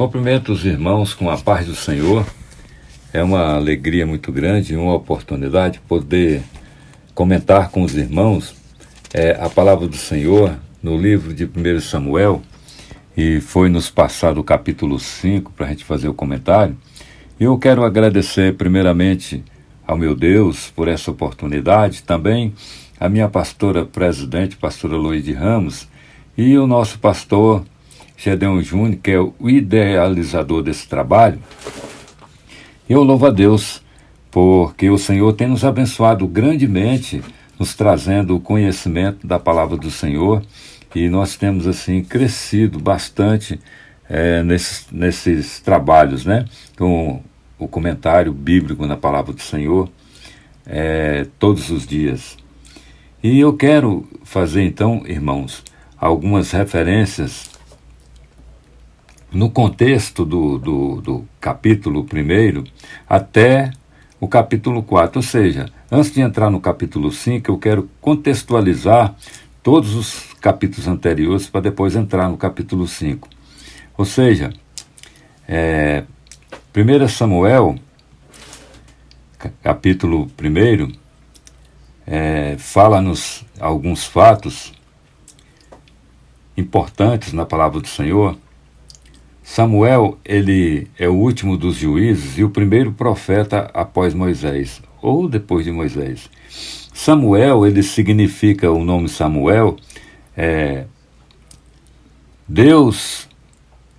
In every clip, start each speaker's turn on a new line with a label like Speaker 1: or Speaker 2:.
Speaker 1: Cumprimento os irmãos com a paz do Senhor. É uma alegria muito grande e uma oportunidade poder comentar com os irmãos a palavra do Senhor no livro de 1 Samuel, e foi nos passado o capítulo 5 para a gente fazer o comentário. E eu quero agradecer primeiramente ao meu Deus por essa oportunidade, também a minha pastora presidente, pastora Loide Ramos, e o nosso pastor Gedeon Júnior, que é o idealizador desse trabalho. Eu louvo a Deus, porque o Senhor tem nos abençoado grandemente, nos trazendo o conhecimento da palavra do Senhor, e nós temos assim crescido bastante nesses trabalhos, né? Com o comentário bíblico na palavra do Senhor, todos os dias. E eu quero fazer então, irmãos, algumas referências no contexto do capítulo 1 até o capítulo 4, ou seja, antes de entrar no capítulo 5, eu quero contextualizar todos os capítulos anteriores para depois entrar no capítulo 5. Ou seja, 1 Samuel, capítulo 1, fala-nos alguns fatos importantes na palavra do Senhor. Samuel, ele é o último dos juízes e o primeiro profeta após Moisés, ou depois de Moisés. Samuel, ele significa, o nome Samuel, Deus,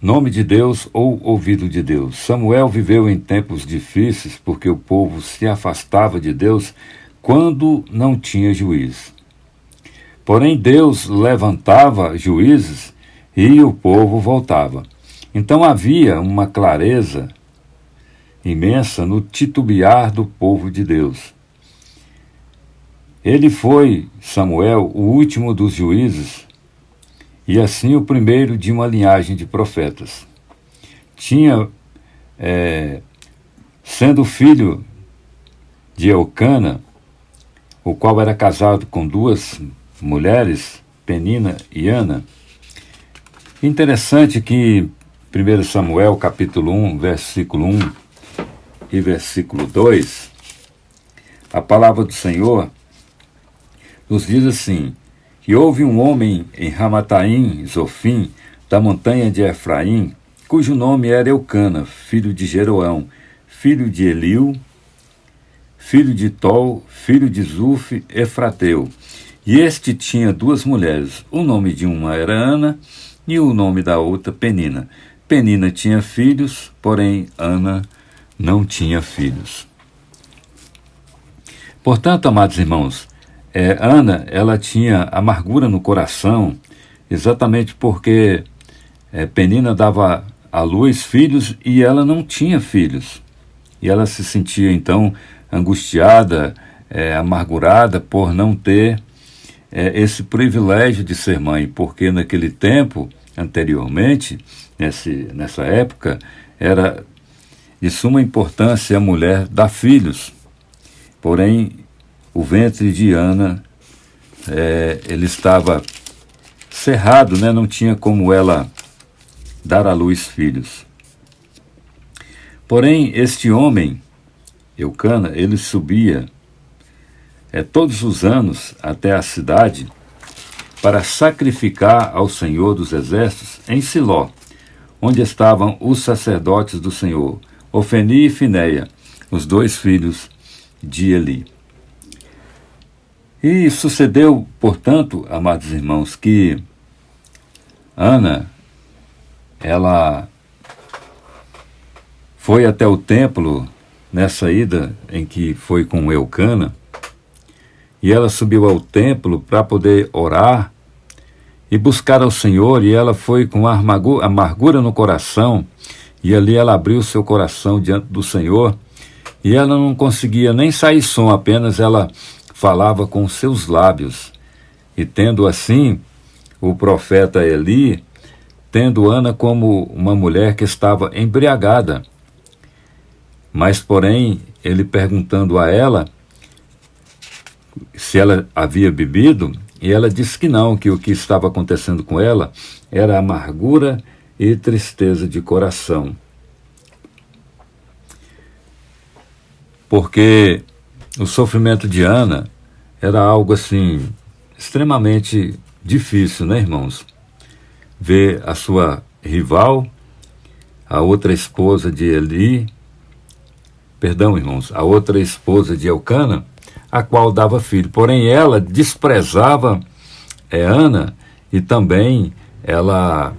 Speaker 1: nome de Deus ou ouvido de Deus. Samuel viveu em tempos difíceis porque o povo se afastava de Deus quando não tinha juiz. Porém, Deus levantava juízes e o povo voltava. Então havia uma clareza imensa no titubear do povo de Deus. Ele foi, Samuel, o último dos juízes e assim o primeiro de uma linhagem de profetas. Tinha, sendo filho de Eucana, o qual era casado com duas mulheres, Penina e Ana. Interessante que 1 Samuel, capítulo 1, versículo 1 e versículo 2, a palavra do Senhor nos diz assim: que houve um homem em Ramataim, Zofim, da montanha de Efraim, cujo nome era Eucana, filho de Jeroão, filho de Eliu, filho de Tol, filho de Zuf, Efrateu. E este tinha duas mulheres, o nome de uma era Ana e o nome da outra Penina. Penina tinha filhos, porém Ana não tinha filhos. Portanto, amados irmãos, Ana, ela tinha amargura no coração, exatamente porque Penina dava à luz filhos e ela não tinha filhos. E ela se sentia, então, angustiada, amargurada por não ter esse privilégio de ser mãe, porque naquele tempo, anteriormente, nessa época, era de suma importância a mulher dar filhos. Porém, o ventre de Ana, ele estava cerrado, né? Não tinha como ela dar à luz filhos. Porém, este homem, Eucana, ele subia todos os anos até a cidade para sacrificar ao Senhor dos Exércitos em Siló, onde estavam os sacerdotes do Senhor, Ofni e Finéia, os dois filhos de Eli. E sucedeu, portanto, amados irmãos, que Ana, ela foi até o templo nessa ida em que foi com Eucana, e ela subiu ao templo para poder orar e buscar ao Senhor, e ela foi com amargura no coração, e ali ela abriu seu coração diante do Senhor, e ela não conseguia nem sair som, apenas ela falava com seus lábios. E tendo assim, o profeta Eli, tendo Ana como uma mulher que estava embriagada, mas porém, ele perguntando a ela se ela havia bebido, e ela disse que não, que o que estava acontecendo com ela era a amargura e tristeza de coração. Porque o sofrimento de Ana era algo assim extremamente difícil, né, irmãos? Ver a sua rival, a outra esposa de a outra esposa de Elcana, a qual dava filho. Porém, ela desprezava Ana e também ela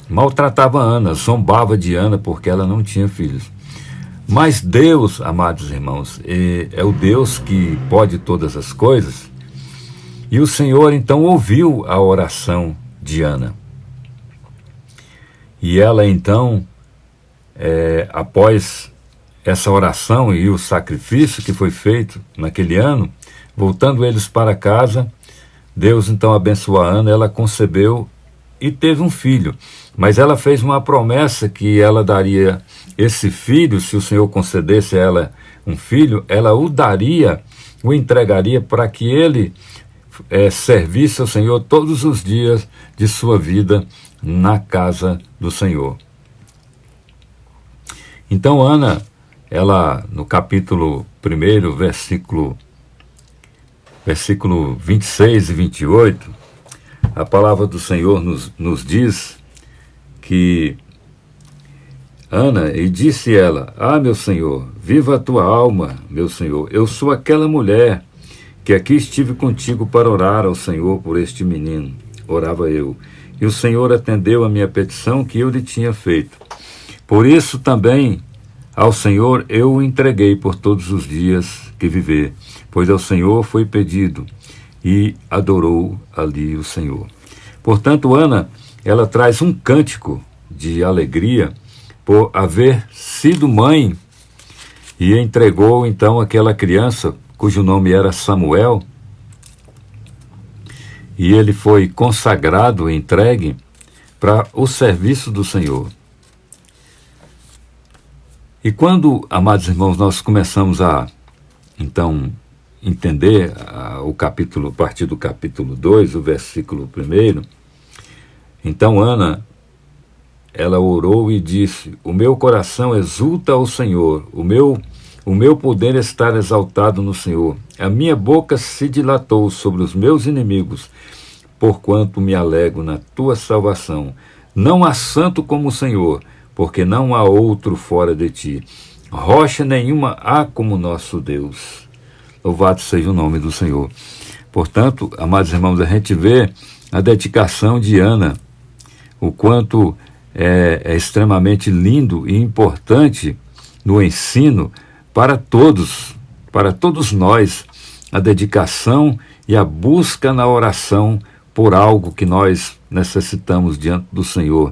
Speaker 1: maltratava Ana, zombava de Ana porque ela não tinha filhos. Mas Deus, amados irmãos, é o Deus que pode todas as coisas. E o Senhor então ouviu a oração de Ana. E ela então, após essa oração e o sacrifício que foi feito naquele ano, voltando eles para casa, Deus então abençoou a Ana, ela concebeu e teve um filho. Mas ela fez uma promessa que ela daria esse filho, se o Senhor concedesse a ela um filho, ela o entregaria para que ele servisse ao Senhor todos os dias de sua vida na casa do Senhor. Então Ana, ela no capítulo 1, versículo 26 e 28, a palavra do Senhor nos diz que Ana, e disse ela: meu Senhor, viva a tua alma, meu Senhor, eu sou aquela mulher que aqui estive contigo para orar ao Senhor por este menino. Orava eu, e o Senhor atendeu a minha petição que eu lhe tinha feito. Por isso também ao Senhor eu o entreguei por todos os dias que viver, pois ao Senhor foi pedido, e adorou ali o Senhor. Portanto, Ana, ela traz um cântico de alegria por haver sido mãe e entregou então aquela criança, cujo nome era Samuel, e ele foi consagrado, entregue para o serviço do Senhor. E quando, amados irmãos, nós começamos a, então, entender o capítulo, a partir do capítulo 2, o versículo 1, então Ana, ela orou e disse: o meu coração exulta ao Senhor, o meu poder está exaltado no Senhor. A minha boca se dilatou sobre os meus inimigos, porquanto me alegro na tua salvação. Não há santo como o Senhor, porque não há outro fora de ti. Rocha nenhuma há como nosso Deus. Louvado seja o nome do Senhor. Portanto, amados irmãos, a gente vê a dedicação de Ana, o quanto é extremamente lindo e importante no ensino para todos nós, a dedicação e a busca na oração por algo que nós necessitamos diante do Senhor.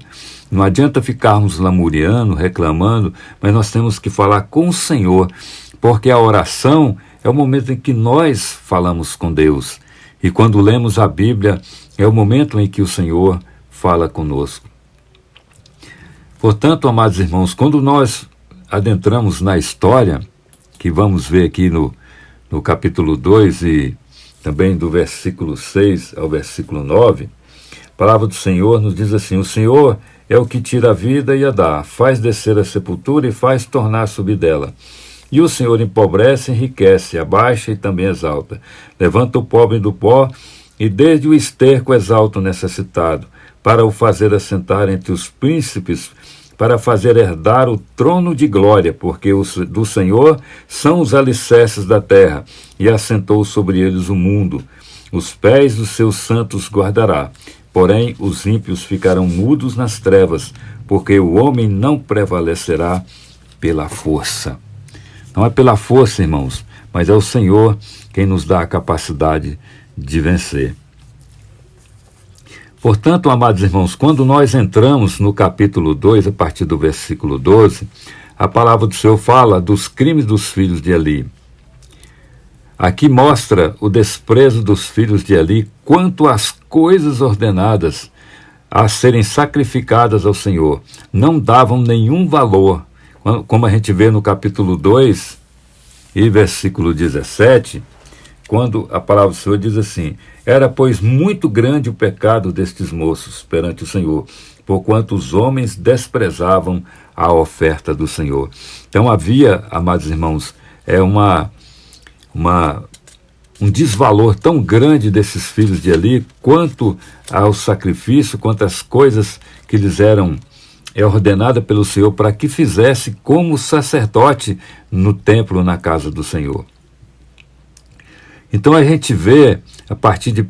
Speaker 1: Não adianta ficarmos lamuriando, reclamando, mas nós temos que falar com o Senhor, porque a oração é o momento em que nós falamos com Deus. E quando lemos a Bíblia, é o momento em que o Senhor fala conosco. Portanto, amados irmãos, quando nós adentramos na história, que vamos ver aqui no capítulo 2 e também do versículo 6 ao versículo 9, a palavra do Senhor nos diz assim: o Senhor é o que tira a vida e a dá, faz descer a sepultura e faz tornar subir dela. E o Senhor empobrece, enriquece, abaixa e também exalta. Levanta o pobre do pó e desde o esterco exalta o necessitado, para o fazer assentar entre os príncipes, para fazer herdar o trono de glória, porque do Senhor são os alicerces da terra, e assentou sobre eles o mundo. Os pés dos seus santos guardará, porém os ímpios ficarão mudos nas trevas, porque o homem não prevalecerá pela força. Não é pela força, irmãos, mas é o Senhor quem nos dá a capacidade de vencer. Portanto, amados irmãos, quando nós entramos no capítulo 2, a partir do versículo 12, a palavra do Senhor fala dos crimes dos filhos de Eli. Aqui mostra o desprezo dos filhos de Eli quanto às coisas ordenadas a serem sacrificadas ao Senhor. Não davam nenhum valor, como a gente vê no capítulo 2 e versículo 17, quando a palavra do Senhor diz assim: era, pois, muito grande o pecado destes moços perante o Senhor, porquanto os homens desprezavam a oferta do Senhor. Então havia, amados irmãos, um desvalor tão grande desses filhos de Eli quanto ao sacrifício, quanto às coisas que lhes eram ordenadas pelo Senhor para que fizesse como sacerdote no templo, na casa do Senhor. Então a gente vê, a partir de 1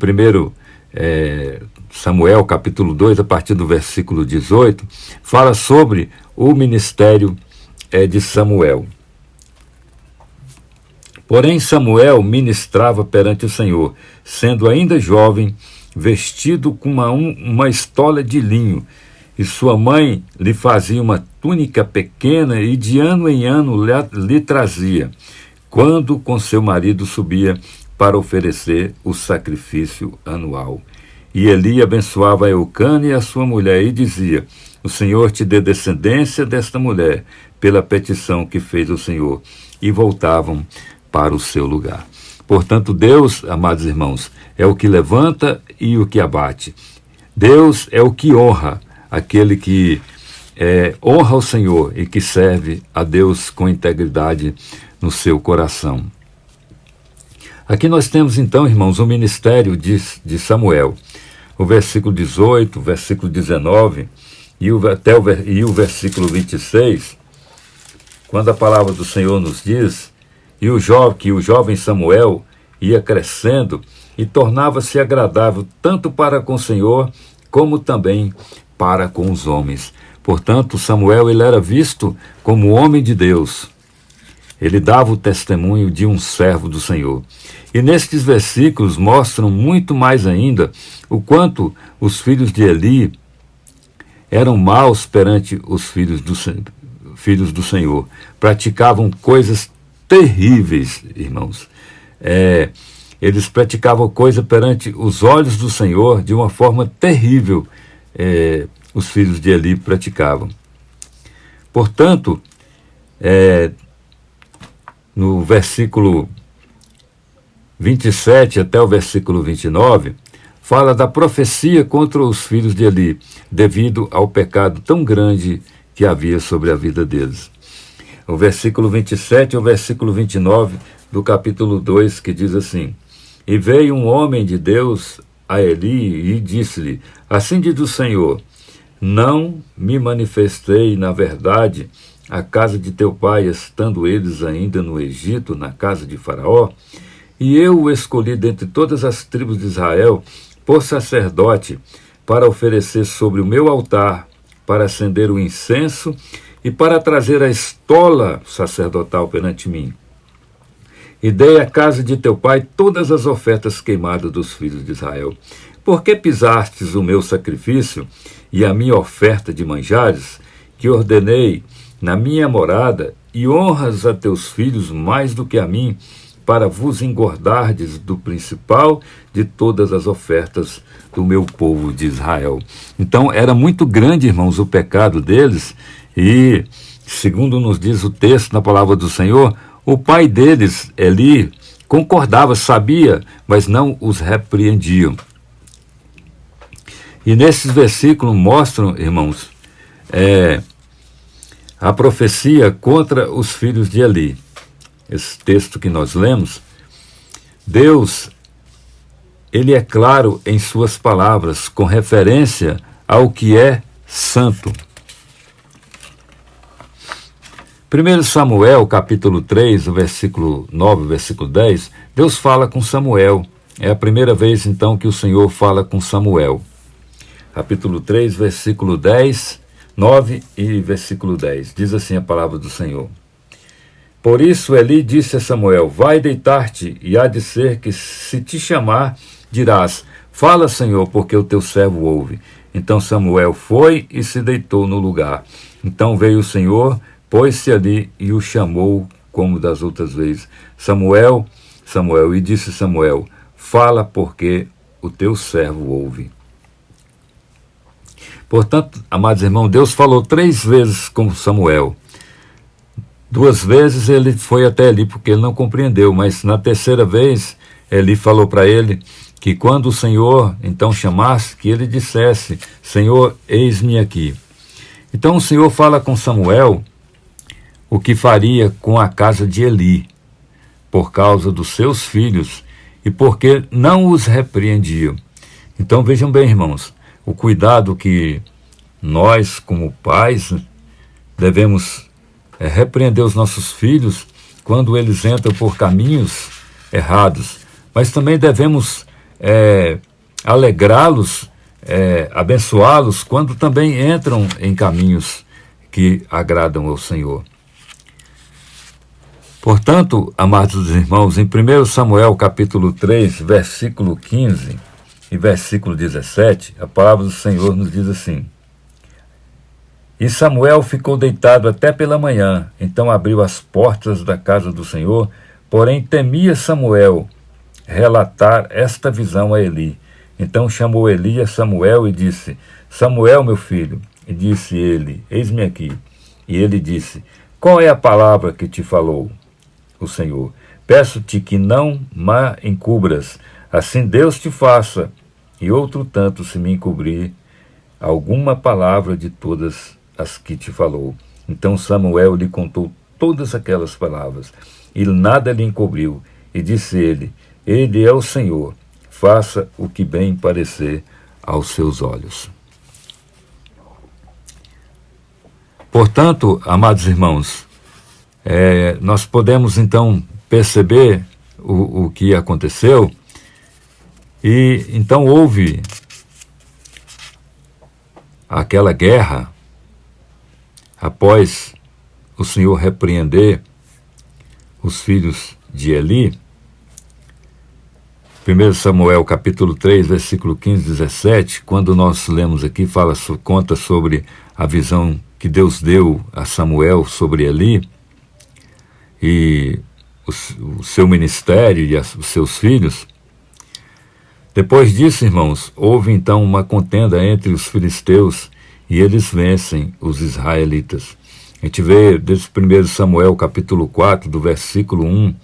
Speaker 1: Samuel, capítulo 2, a partir do versículo 18, fala sobre o ministério de Samuel. Porém, Samuel ministrava perante o Senhor, sendo ainda jovem, vestido com uma estola de linho, e sua mãe lhe fazia uma túnica pequena e de ano em ano lhe trazia, quando com seu marido subia para oferecer o sacrifício anual. E Eli abençoava a Eucana e a sua mulher e dizia: o Senhor te dê descendência desta mulher, pela petição que fez o Senhor. E voltavam para o seu lugar. Portanto, Deus, amados irmãos, é o que levanta e o que abate. Deus é o que honra aquele que honra o Senhor e que serve a Deus com integridade no seu coração. Aqui nós temos então, irmãos, o ministério de Samuel. O versículo 18, o versículo 19 e o versículo 26, quando a palavra do Senhor nos diz que o jovem Samuel ia crescendo e tornava-se agradável tanto para com o Senhor como também para com os homens. Portanto, Samuel ele era visto como homem de Deus. Ele dava o testemunho de um servo do Senhor. E nestes versículos mostram muito mais ainda o quanto os filhos de Eli eram maus perante os filhos do Senhor. Praticavam coisas terríveis, irmãos. Eles praticavam coisa perante os olhos do Senhor de uma forma terrível. Os filhos de Eli praticavam. Portanto, no versículo 27 até o versículo 29, fala da profecia contra os filhos de Eli, devido ao pecado tão grande que havia sobre a vida deles. O versículo 27 e o versículo 29 do capítulo 2, que diz assim: e veio um homem de Deus a Eli e disse-lhe: assim diz o Senhor, não me manifestei, na verdade, à casa de teu pai, estando eles ainda no Egito, na casa de Faraó, e eu o escolhi dentre todas as tribos de Israel por sacerdote, para oferecer sobre o meu altar, para acender o incenso e para trazer a estola sacerdotal perante mim. E dei à casa de teu pai todas as ofertas queimadas dos filhos de Israel. Por que pisastes o meu sacrifício e a minha oferta de manjares, que ordenei na minha morada, e honras a teus filhos mais do que a mim, para vos engordardes do principal de todas as ofertas do meu povo de Israel. Então era muito grande, irmãos, o pecado deles, e, segundo nos diz o texto na palavra do Senhor, o pai deles, Eli, concordava, sabia, mas não os repreendiam. E nesses versículos mostram, irmãos, a profecia contra os filhos de Eli. Esse texto que nós lemos, Deus, ele é claro em suas palavras, com referência ao que é santo. 1 Samuel, capítulo 3, o versículo 9, o versículo 10, Deus fala com Samuel. É a primeira vez, então, que o Senhor fala com Samuel. Capítulo 3, versículo 10, 9 e versículo 10. Diz assim a palavra do Senhor. Por isso Eli disse a Samuel: vai deitar-te, e há de ser que, se te chamar, dirás: fala, Senhor, porque o teu servo ouve. Então Samuel foi e se deitou no lugar. Então veio o Senhor, pôs-se ali e o chamou como das outras vezes: Samuel, Samuel. E disse Samuel: fala, porque o teu servo ouve. Portanto, amados irmãos, Deus falou 3 vezes com Samuel. 2 vezes ele foi até ali porque ele não compreendeu, mas na terceira vez Eli falou para ele que quando o Senhor então chamasse, que ele dissesse: Senhor, eis-me aqui. Então o Senhor fala com Samuel o que faria com a casa de Eli, por causa dos seus filhos e porque não os repreendiam. Então vejam bem, irmãos, o cuidado que nós, como pais, devemos repreender os nossos filhos quando eles entram por caminhos errados, mas também devemos alegrá-los, abençoá-los quando também entram em caminhos que agradam ao Senhor. Portanto, amados irmãos, em 1 Samuel capítulo 3, versículo 15 e versículo 17, a palavra do Senhor nos diz assim: E Samuel ficou deitado até pela manhã, então abriu as portas da casa do Senhor, porém temia Samuel relatar esta visão a Eli. Então chamou Eli a Samuel e disse: Samuel, meu filho. E disse ele: Eis-me aqui. E ele disse: Qual é a palavra que te falou o Senhor? Peço-te que não me encubras, assim Deus te faça, e outro tanto se me encobrir alguma palavra de todas as que te falou. Então Samuel lhe contou todas aquelas palavras, e nada lhe encobriu, e disse ele: Ele é o Senhor, faça o que bem parecer aos seus olhos. Portanto, amados irmãos, nós podemos então perceber o que aconteceu, e então houve aquela guerra após o Senhor repreender os filhos de Eli. 1 Samuel capítulo 3, versículo 15 e 17, quando nós lemos aqui, conta sobre a visão que Deus deu a Samuel sobre Eli e o seu ministério e os seus filhos. Depois disso, irmãos, houve então uma contenda entre os filisteus e eles vencem os israelitas. A gente vê desde 1 Samuel capítulo 4, do versículo 1,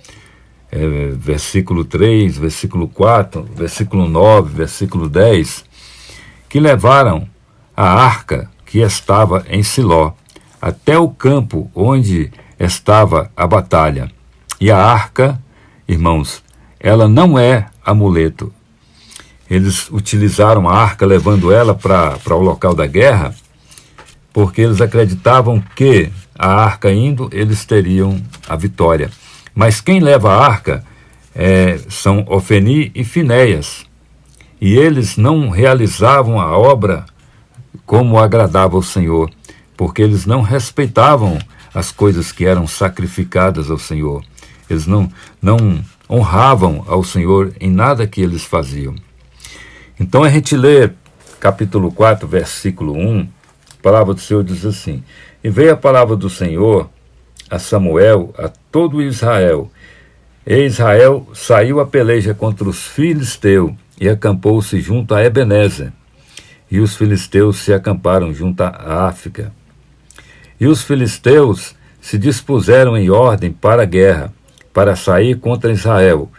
Speaker 1: versículo 3, versículo 4, versículo 9, versículo 10, que levaram a arca que estava em Siló até o campo onde estava a batalha. E a arca, irmãos, ela não é amuleto. Eles utilizaram a arca levando ela para o local da guerra, porque eles acreditavam que a arca indo, eles teriam a vitória. Mas quem leva a arca são Ofni e Finéias, e eles não realizavam a obra como agradava ao Senhor, porque eles não respeitavam as coisas que eram sacrificadas ao Senhor. Eles não honravam ao Senhor em nada que eles faziam. Então a gente lê capítulo 4, versículo 1, a palavra do Senhor diz assim: E veio a palavra do Senhor a Samuel, a todo Israel. E Israel saiu a peleja contra os filisteus e acampou-se junto a Ebenezer. E os filisteus se acamparam junto a Áfica. E os filisteus se dispuseram em ordem para a guerra, para sair contra Israel.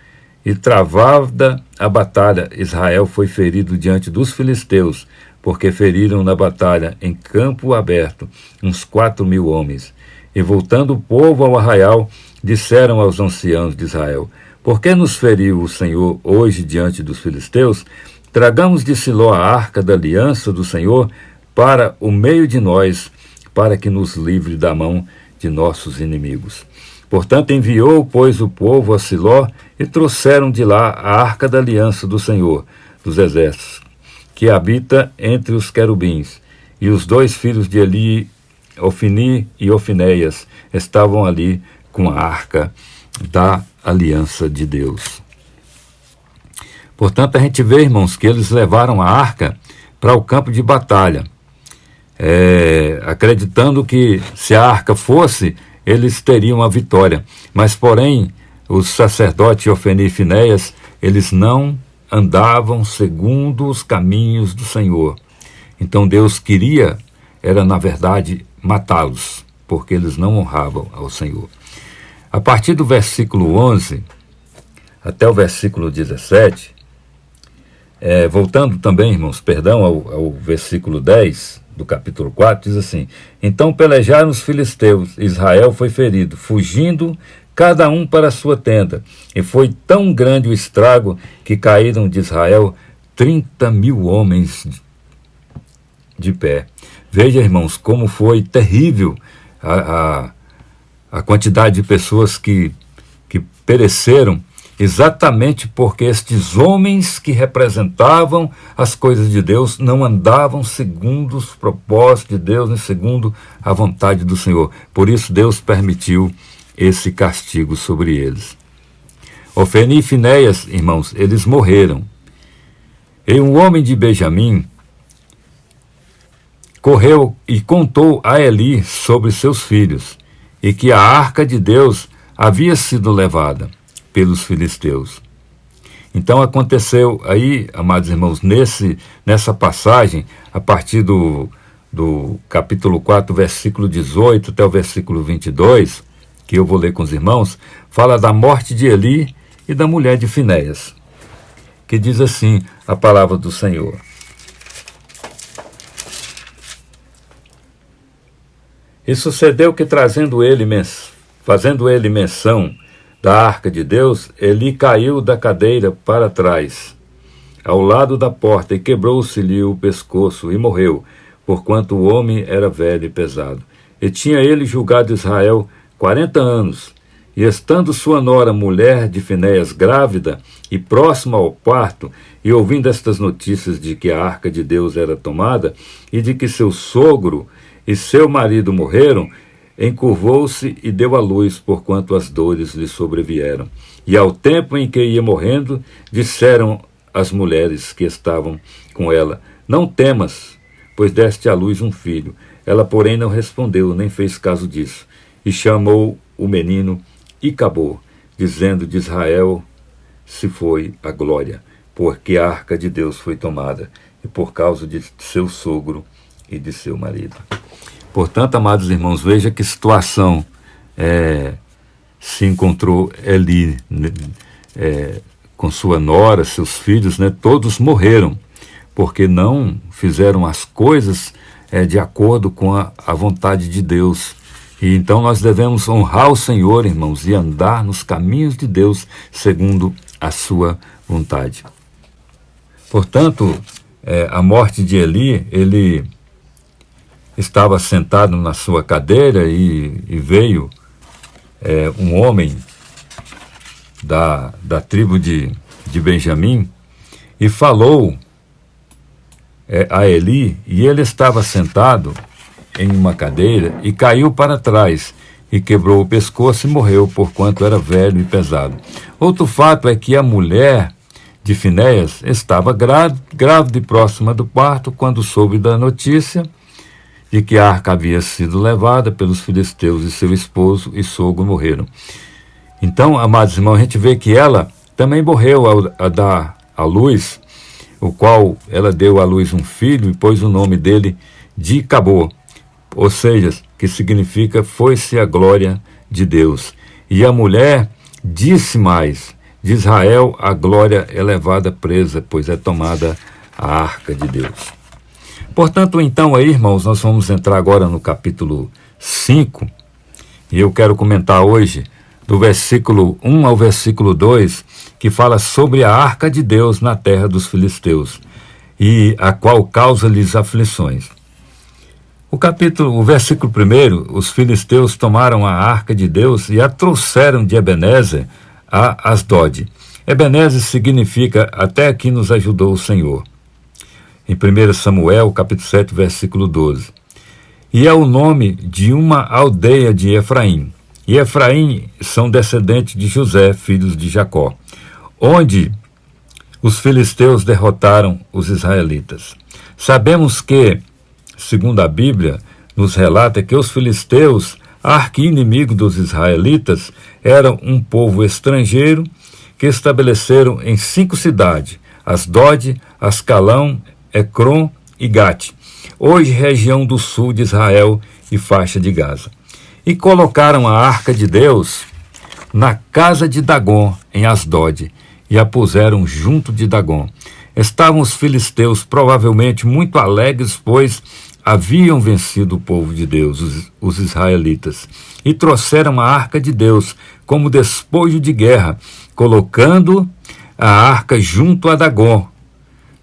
Speaker 1: E travada a batalha, Israel foi ferido diante dos filisteus, porque feriram na batalha, em campo aberto, uns 4.000 homens. E voltando o povo ao arraial, disseram aos anciãos de Israel: Por que nos feriu o Senhor hoje diante dos filisteus? Tragamos de Siló a arca da aliança do Senhor para o meio de nós, para que nos livre da mão de nossos inimigos. Portanto, enviou, pois, o povo a Siló, e trouxeram de lá a arca da aliança do Senhor dos exércitos, que habita entre os querubins. E os 2 filhos de Eli, Ofni e Ofinéias, estavam ali com a arca da aliança de Deus. Portanto, a gente vê, irmãos, que eles levaram a arca para o campo de batalha, acreditando que se a arca fosse, eles teriam a vitória. Mas, porém, os sacerdotes Ofni e Finéias, eles não andavam segundo os caminhos do Senhor. Então Deus queria, era na verdade, matá-los, porque eles não honravam ao Senhor. A partir do versículo 11, até o versículo 17, voltando também, irmãos, perdão, ao versículo 10 do capítulo 4, diz assim: então pelejaram os filisteus, Israel foi ferido, fugindo cada um para a sua tenda, e foi tão grande o estrago que caíram de Israel 30.000 homens de pé. Veja, irmãos, como foi terrível a quantidade de pessoas que pereceram, exatamente porque estes homens que representavam as coisas de Deus não andavam segundo os propósitos de Deus, nem segundo a vontade do Senhor. Por isso Deus permitiu esse castigo sobre eles. Ofni e Finéias, irmãos, eles morreram. E um homem de Benjamim correu e contou a Eli sobre seus filhos, e que a arca de Deus havia sido levada pelos filisteus. Então aconteceu aí, amados irmãos, nessa passagem, a partir do capítulo 4, versículo 18 até o versículo 22, que eu vou ler com os irmãos, fala da morte de Eli e da mulher de Finéias, que diz assim a palavra do Senhor. E sucedeu que, fazendo ele menção da arca de Deus, Eli caiu da cadeira para trás, ao lado da porta, e quebrou-se-lhe o pescoço, e morreu, porquanto o homem era velho e pesado. E tinha ele julgado Israel 40 anos, e estando sua nora, mulher de Finéias, grávida e próxima ao parto, e ouvindo estas notícias de que a arca de Deus era tomada, e de que seu sogro e seu marido morreram, encurvou-se e deu à luz, porquanto as dores lhe sobrevieram. E ao tempo em que ia morrendo, disseram as mulheres que estavam com ela: não temas, pois deste à luz um filho. Ela, porém, não respondeu, nem fez caso disso. E chamou o menino Icabô, dizendo: de Israel se foi a glória, porque a arca de Deus foi tomada, e por causa de seu sogro e de seu marido. Portanto, amados irmãos, veja que situação se encontrou Eli, com sua nora, seus filhos, todos morreram, porque não fizeram as coisas de acordo com a vontade de Deus. E então nós devemos honrar o Senhor, irmãos, e andar nos caminhos de Deus segundo a sua vontade. Portanto, a morte de Eli, ele estava sentado na sua cadeira e veio um homem da tribo de Benjamim e falou a Eli, e ele estava sentado em uma cadeira e caiu para trás e quebrou o pescoço e morreu, porquanto era velho e pesado. Outro fato é que a mulher de Finéias estava grávida e próxima do parto quando soube da notícia de que a arca havia sido levada pelos filisteus, e seu esposo e sogro morreram. Então, amados irmãos, a gente vê que ela também morreu a dar à luz, o qual ela deu à luz um filho e pôs o nome dele de Icabô, ou seja, que significa foi-se a glória de Deus. E a mulher disse mais: de Israel a glória é levada presa, pois é tomada a arca de Deus. Portanto, então aí, irmãos, nós vamos entrar agora no capítulo 5, e eu quero comentar hoje do versículo 1 ao versículo 2, que fala sobre a arca de Deus na terra dos filisteus, e a qual causa-lhes aflições. O versículo 1, os filisteus tomaram a arca de Deus e a trouxeram de Ebenezer a Asdod. Ebenezer significa até aqui nos ajudou o Senhor. Em 1 Samuel, capítulo 7, versículo 12. E é o nome de uma aldeia de Efraim. E Efraim são descendentes de José, filhos de Jacó, onde os filisteus derrotaram os israelitas. Sabemos que, segundo a Bíblia, nos relata que os filisteus, arqui-inimigo dos israelitas, eram um povo estrangeiro que estabeleceram em 5 cidades: Asdod, Ascalão, Ecrom e Gate, hoje região do sul de Israel e faixa de Gaza. E colocaram a arca de Deus na casa de Dagom, em Asdod, e a puseram junto de Dagom. Estavam os filisteus provavelmente muito alegres, pois haviam vencido o povo de Deus, os israelitas, e trouxeram a arca de Deus como despojo de guerra, colocando a arca junto a Dagom,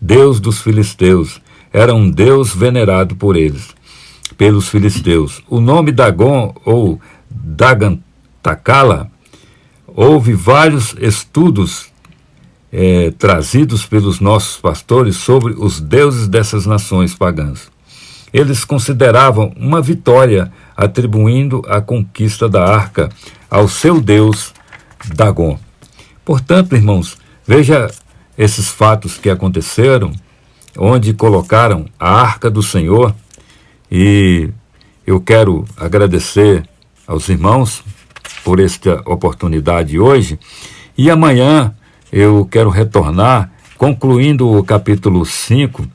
Speaker 1: Deus dos filisteus. Era um Deus venerado por eles, pelos filisteus. O nome Dagom, ou Dagan-Takala, houve vários estudos trazidos pelos nossos pastores sobre os deuses dessas nações pagãs. Eles consideravam uma vitória, atribuindo a conquista da arca ao seu deus Dagom. Portanto, irmãos, veja esses fatos que aconteceram, onde colocaram a arca do Senhor, e eu quero agradecer aos irmãos por esta oportunidade hoje, e amanhã eu quero retornar, concluindo o capítulo 5,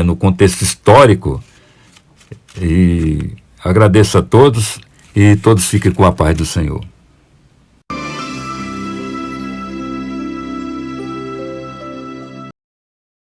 Speaker 1: no contexto histórico, e agradeço a todos, e todos fiquem com a paz do Senhor.